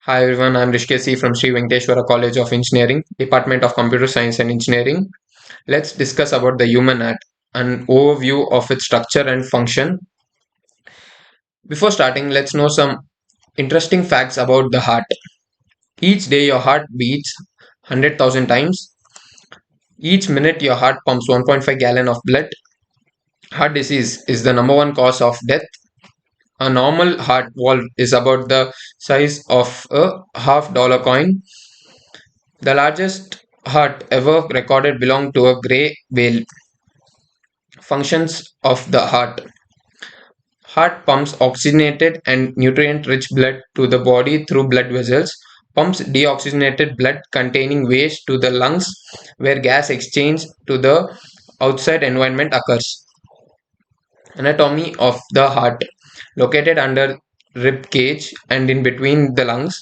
Hi everyone, I'm Rishkesi from Sri Venkateshwara College of Engineering, Department of Computer Science and Engineering. Let's discuss about the human heart, an overview of its structure and function. Before starting, let's know some interesting facts about the heart. Each day your heart beats 100,000 times. Each minute your heart pumps 1.5 gallon of blood. Heart disease is the number one cause of death. A normal heart valve is about the size of a half-dollar coin. The largest heart ever recorded belonged to a gray whale. Functions of the heart. Heart pumps oxygenated and nutrient-rich blood to the body through blood vessels, pumps deoxygenated blood containing waste to the lungs where gas exchange to the outside environment occurs. Anatomy of the heart. Located under rib cage and in between the lungs.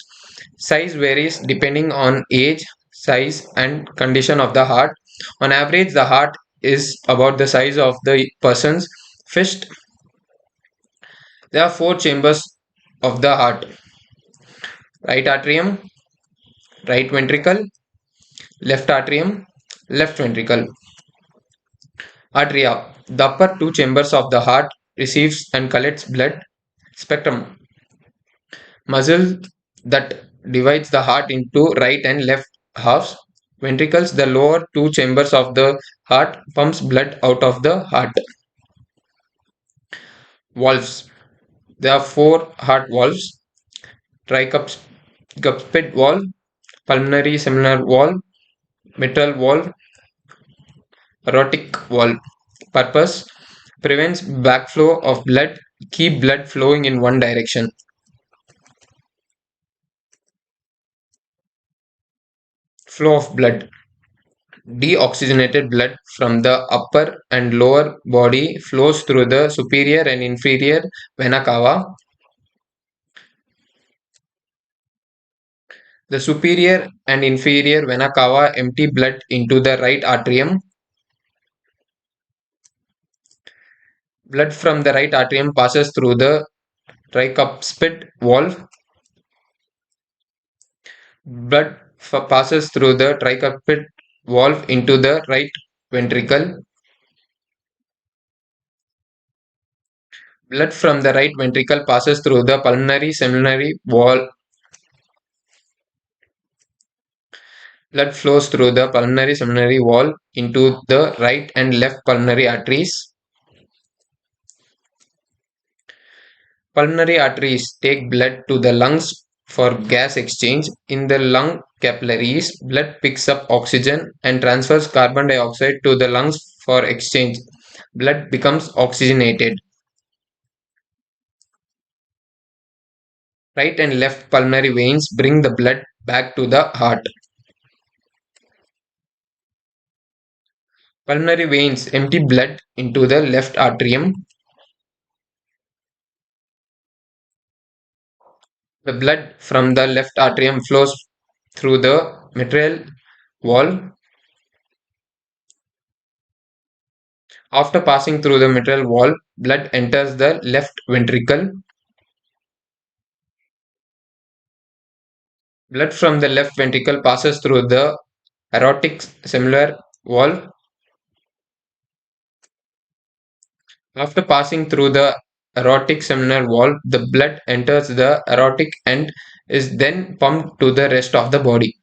Size varies depending on age, size, and condition of the heart. On average, the heart is about the size of the person's fist. There are four chambers of the heart: right atrium, right ventricle, left atrium, left ventricle. Atria. The upper two chambers of the heart receives and collects blood. Spectrum. Muscle that divides the heart into right and left halves. Ventricles, the lower two chambers of the heart, pumps blood out of the heart. Valves. There are four heart valves: tricuspid valve, pulmonary seminal valve, mitral valve, aortic valve. Purpose: prevents backflow of blood, keep blood flowing in one direction. Flow of blood. Deoxygenated blood from the upper and lower body flows through the superior and inferior vena cava. The superior and inferior vena cava empty blood into the right atrium. Blood from the right atrium passes through the tricuspid valve. Blood passes through the tricuspid valve into the right ventricle. Blood from the right ventricle passes through the pulmonary seminal valve. Blood flows through the pulmonary seminal valve into the right and left pulmonary arteries. Pulmonary arteries take blood to the lungs for gas exchange. In the lung capillaries, blood picks up oxygen and transfers carbon dioxide to the lungs for exchange. Blood becomes oxygenated. Right and left pulmonary veins bring the blood back to the heart. Pulmonary veins empty blood into the left atrium. The blood from the left atrium flows through the mitral valve. After passing through the mitral valve, blood enters the left ventricle. Blood from the left ventricle passes through the aortic seminal valve. After passing through the aortic seminal valve, the blood enters the aortic and is then pumped to the rest of the body.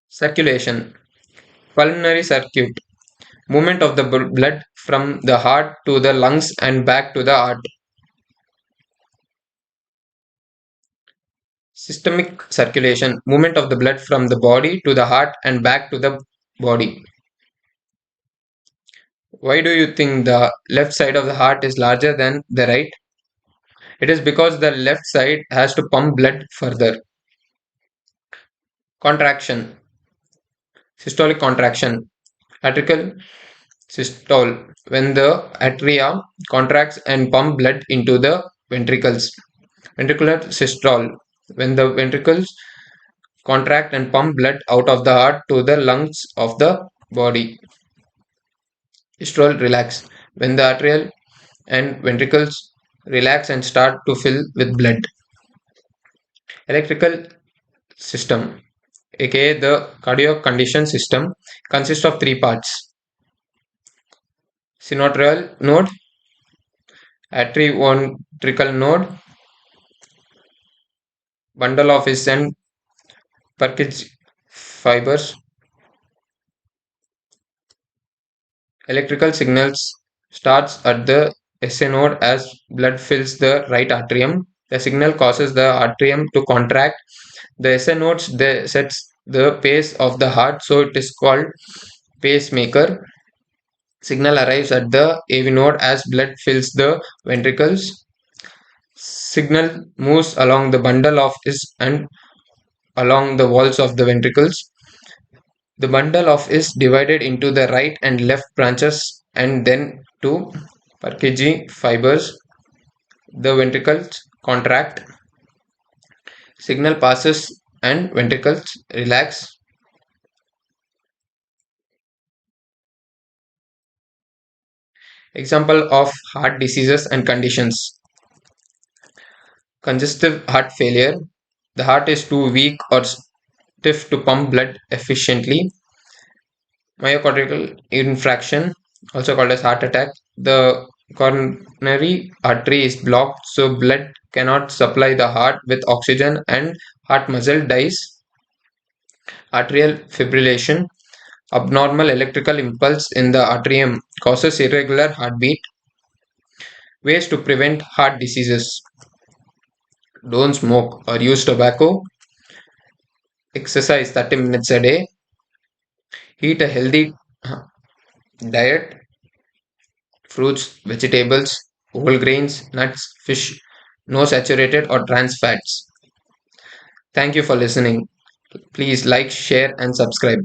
Circulation. Pulmonary circuit. Movement of the blood from the heart to the lungs and back to the heart. Systemic circulation. Movement of the blood from the body to the heart and back to the body. Why do you think the left side of the heart is larger than the right? It is because the left side has to pump blood further. Contraction. Systolic contraction. Atrial systole. When the atria contracts and pump blood into the ventricles. Ventricular systole. When the ventricles contract and pump blood out of the heart to the lungs of the body. Systole relax. when the arterial and ventricles relax and start to fill with blood. Electrical system, aka the cardiac condition system, consists of three parts: sinoatrial node, atrioventricular node, bundle of his and Purkinje fibers. Electrical signals starts at the SA node as blood fills the right atrium. The signal causes the atrium to contract. The SA node sets the pace of the heart, so it is called pacemaker. Signal arrives at the AV node as blood fills the ventricles. Signal moves along the bundle of is and along the walls of the ventricles. The bundle of is divided into the right and left branches and then to Purkinje fibers. The ventricles contract, signal passes, and ventricles relax. Example of heart diseases and conditions: congestive heart failure. The heart is too weak or stiff to pump blood efficiently. Myocardial infarction, also called as heart attack. The coronary artery is blocked, so blood cannot supply the heart with oxygen and heart muscle dies. Atrial fibrillation, abnormal electrical impulse in the atrium causes irregular heartbeat. Ways to prevent heart diseases: don't smoke or use tobacco, exercise 30 minutes a day, eat a healthy diet, fruits, vegetables, whole grains, nuts, fish, no saturated or trans fats. Thank you for listening. Please like, share, and subscribe.